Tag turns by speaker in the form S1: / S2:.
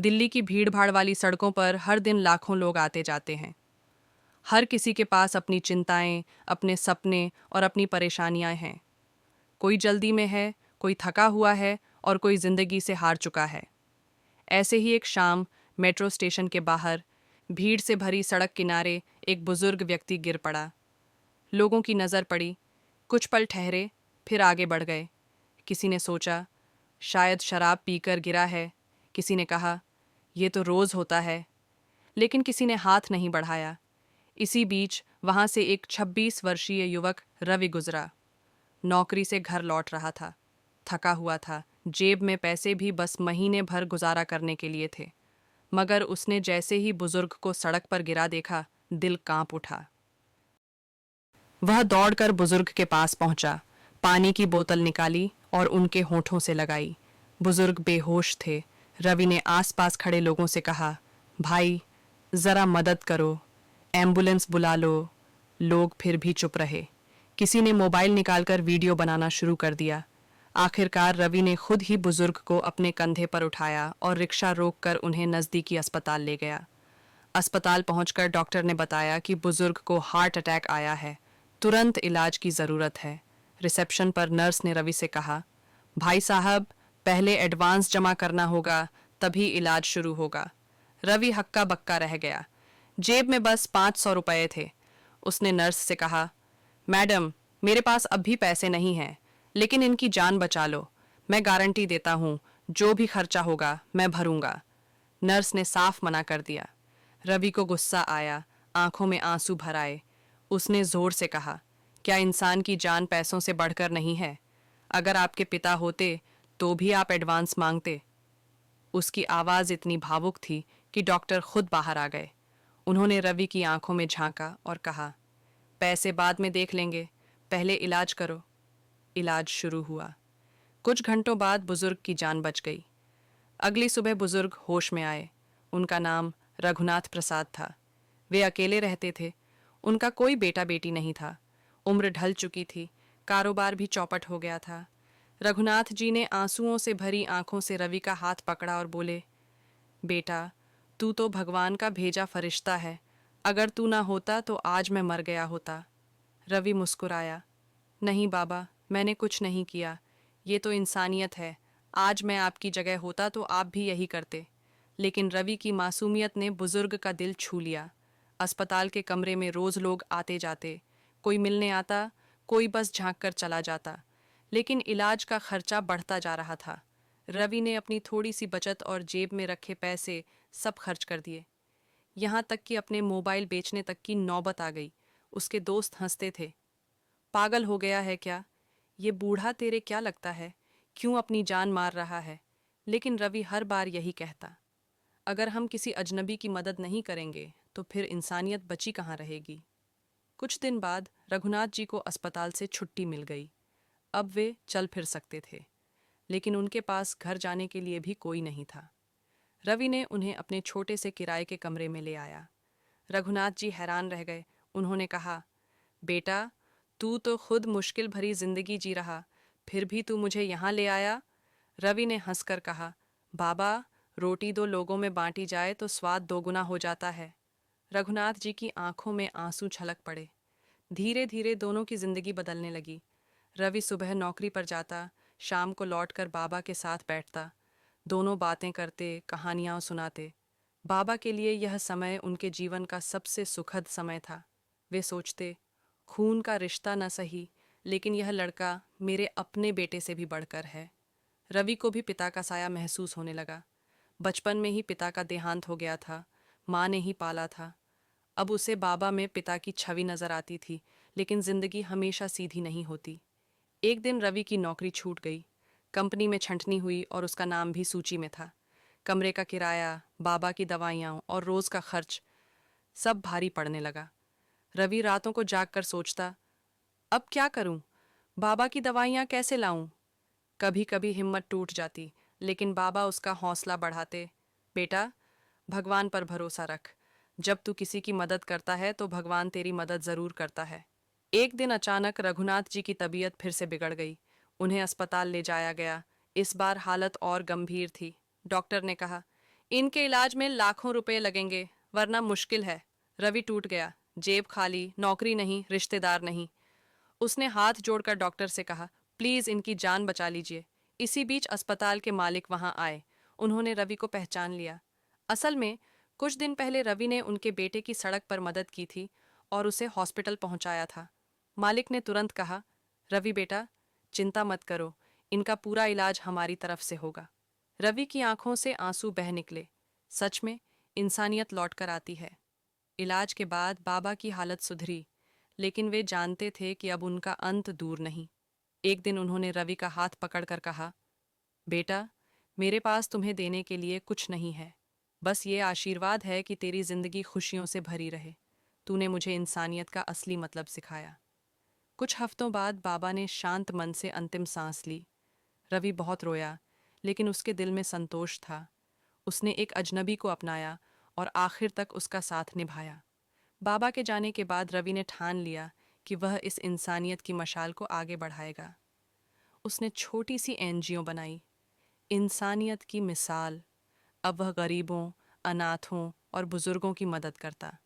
S1: दिल्ली की भीड़-भाड़ वाली सड़कों पर हर दिन लाखों लोग आते जाते हैं। हर किसी के पास अपनी चिंताएं, अपने सपने और अपनी परेशानियां हैं। कोई जल्दी में है, कोई थका हुआ है और कोई जिंदगी से हार चुका है। ऐसे ही एक शाम मेट्रो स्टेशन के बाहर भीड़ से भरी सड़क किनारे एक बुजुर्ग व्यक्ति गिर पड़ा। लोगों की नज़र पड़ी, कुछ पल ठहरे, फिर आगे बढ़ गए। किसी ने सोचा, शायद शराब पीकर गिरा है। किसी ने कहा, ये तो रोज़ होता है। लेकिन किसी ने हाथ नहीं बढ़ाया। इसी बीच वहाँ से एक 26 वर्षीय युवक रवि गुजरा। नौकरी से घर लौट रहा था, थका हुआ था, जेब में पैसे भी बस महीने भर गुजारा करने के लिए थे। मगर उसने जैसे ही बुजुर्ग को सड़क पर गिरा देखा, दिल कांप उठा। वह दौड़कर बुजुर्ग के पास पहुंचा, पानी की बोतल निकाली और उनके होठों से लगाई। बुजुर्ग बेहोश थे। रवि ने आसपास खड़े लोगों से कहा, भाई जरा मदद करो, एम्बुलेंस बुला लो। लोग फिर भी चुप रहे। किसी ने मोबाइल निकालकर वीडियो बनाना शुरू कर दिया। आखिरकार रवि ने खुद ही बुजुर्ग को अपने कंधे पर उठाया और रिक्शा रोककर उन्हें नज़दीकी अस्पताल ले गया। अस्पताल पहुंचकर डॉक्टर ने बताया कि बुजुर्ग को हार्ट अटैक आया है, तुरंत इलाज की ज़रूरत है। रिसेप्शन पर नर्स ने रवि से कहा, भाई साहब, पहले एडवांस जमा करना होगा, तभी इलाज शुरू होगा। रवि हक्का बक्का रह गया। जेब में बस 500 रुपये थे। उसने नर्स से कहा, मैडम, मेरे पास अब भी पैसे नहीं हैं, लेकिन इनकी जान बचा लो। मैं गारंटी देता हूँ, जो भी खर्चा होगा मैं भरूंगा। नर्स ने साफ मना कर दिया। रवि को गुस्सा आया, आंखों में आंसू भर आए। उसने जोर से कहा, क्या इंसान की जान पैसों से बढ़कर नहीं है? अगर आपके पिता होते तो भी आप एडवांस मांगते। उसकी आवाज़ इतनी भावुक थी कि डॉक्टर खुद बाहर आ गए। उन्होंने रवि की आंखों में झांका और कहा, पैसे बाद में देख लेंगे, पहले इलाज करो। इलाज शुरू हुआ। कुछ घंटों बाद बुजुर्ग की जान बच गई। अगली सुबह बुजुर्ग होश में आए। उनका नाम रघुनाथ प्रसाद था। वे अकेले रहते थे। उनका कोई बेटा बेटी नहीं था। उम्र ढल चुकी थी, कारोबार भी चौपट हो गया था। रघुनाथ जी ने आंसुओं से भरी आंखों से रवि का हाथ पकड़ा और बोले, बेटा, तू तो भगवान का भेजा फरिश्ता है। अगर तू ना होता तो आज मैं मर गया होता। रवि मुस्कुराया, नहीं बाबा, मैंने कुछ नहीं किया। ये तो इंसानियत है। आज मैं आपकी जगह होता तो आप भी यही करते। लेकिन रवि की मासूमियत ने बुजुर्ग का दिल छू लिया। अस्पताल के कमरे में रोज़ लोग आते जाते। कोई मिलने आता, कोई बस झांक कर चला जाता। लेकिन इलाज का खर्चा बढ़ता जा रहा था। रवि ने अपनी थोड़ी सी बचत और जेब में रखे पैसे सब खर्च कर दिए। यहाँ तक कि अपने मोबाइल बेचने तक की नौबत आ गई। उसके दोस्त हंसते थे, पागल हो गया है क्या? ये बूढ़ा तेरे क्या लगता है? क्यों अपनी जान मार रहा है? लेकिन रवि हर बार यही कहता, अगर हम किसी अजनबी की मदद नहीं करेंगे तो फिर इंसानियत बची कहाँ रहेगी। कुछ दिन बाद रघुनाथ जी को अस्पताल से छुट्टी मिल गई। अब वे चल फिर सकते थे, लेकिन उनके पास घर जाने के लिए भी कोई नहीं था। रवि ने उन्हें अपने छोटे से किराए के कमरे में ले आया। रघुनाथ जी हैरान रह गए। उन्होंने कहा, बेटा, तू तो खुद मुश्किल भरी जिंदगी जी रहा, फिर भी तू मुझे यहाँ ले आया? रवि ने हंसकर कहा, बाबा, रोटी दो लोगों में बांटी जाए तो स्वाद दोगुना हो जाता है। रघुनाथ जी की आंखों में आंसू छलक पड़े। धीरे धीरे दोनों की जिंदगी बदलने लगी। रवि सुबह नौकरी पर जाता, शाम को लौटकर बाबा के साथ बैठता। दोनों बातें करते, कहानियाँ सुनाते। बाबा के लिए यह समय उनके जीवन का सबसे सुखद समय था। वे सोचते, खून का रिश्ता न सही, लेकिन यह लड़का मेरे अपने बेटे से भी बढ़कर है। रवि को भी पिता का साया महसूस होने लगा। बचपन में ही पिता का देहांत हो गया था, माँ ने ही पाला था। अब उसे बाबा में पिता की छवि नजर आती थी, लेकिन जिंदगी हमेशा सीधी नहीं होती। एक दिन रवि की नौकरी छूट गई। कंपनी में छंटनी हुई और उसका नाम भी सूची में था। कमरे का किराया, बाबा की दवाइयाँ और रोज़ का खर्च सब भारी पड़ने लगा। रवि रातों को जाग कर सोचता, अब क्या करूं? बाबा की दवाइयाँ कैसे लाऊं? कभी कभी हिम्मत टूट जाती, लेकिन बाबा उसका हौसला बढ़ाते, बेटा, भगवान पर भरोसा रख। जब तू किसी की मदद करता है तो भगवान तेरी मदद ज़रूर करता है। एक दिन अचानक रघुनाथ जी की तबीयत फिर से बिगड़ गई। उन्हें अस्पताल ले जाया गया। इस बार हालत और गंभीर थी। डॉक्टर ने कहा, इनके इलाज में लाखों रुपए लगेंगे, वरना मुश्किल है। रवि टूट गया, जेब खाली, नौकरी नहीं, रिश्तेदार नहीं। उसने हाथ जोड़कर डॉक्टर से कहा, प्लीज इनकी जान बचा लीजिए। इसी बीच अस्पताल के मालिक वहां आए। उन्होंने रवि को पहचान लिया। असल में कुछ दिन पहले रवि ने उनके बेटे की सड़क पर मदद की थी और उसे हॉस्पिटल पहुंचाया था। मालिक ने तुरंत कहा, रवि बेटा, चिंता मत करो, इनका पूरा इलाज हमारी तरफ से होगा। रवि की आंखों से आंसू बह निकले। सच में इंसानियत लौट कर आती है। इलाज के बाद बाबा की हालत सुधरी, लेकिन वे जानते थे कि अब उनका अंत दूर नहीं। एक दिन उन्होंने रवि का हाथ पकड़कर कहा, बेटा, मेरे पास तुम्हें देने के लिए कुछ नहीं है, बस ये आशीर्वाद है कि तेरी जिंदगी खुशियों से भरी रहे। तूने मुझे इंसानियत का असली मतलब सिखाया। कुछ हफ्तों बाद बाबा ने शांत मन से अंतिम सांस ली। रवि बहुत रोया, लेकिन उसके दिल में संतोष था। उसने एक अजनबी को अपनाया और आखिर तक उसका साथ निभाया। बाबा के जाने के बाद रवि ने ठान लिया कि वह इस इंसानियत की मशाल को आगे बढ़ाएगा। उसने छोटी सी एनजीओ बनाई, इंसानियत की मिसाल। अब वह गरीबों, अनाथों और बुजुर्गों की मदद करता।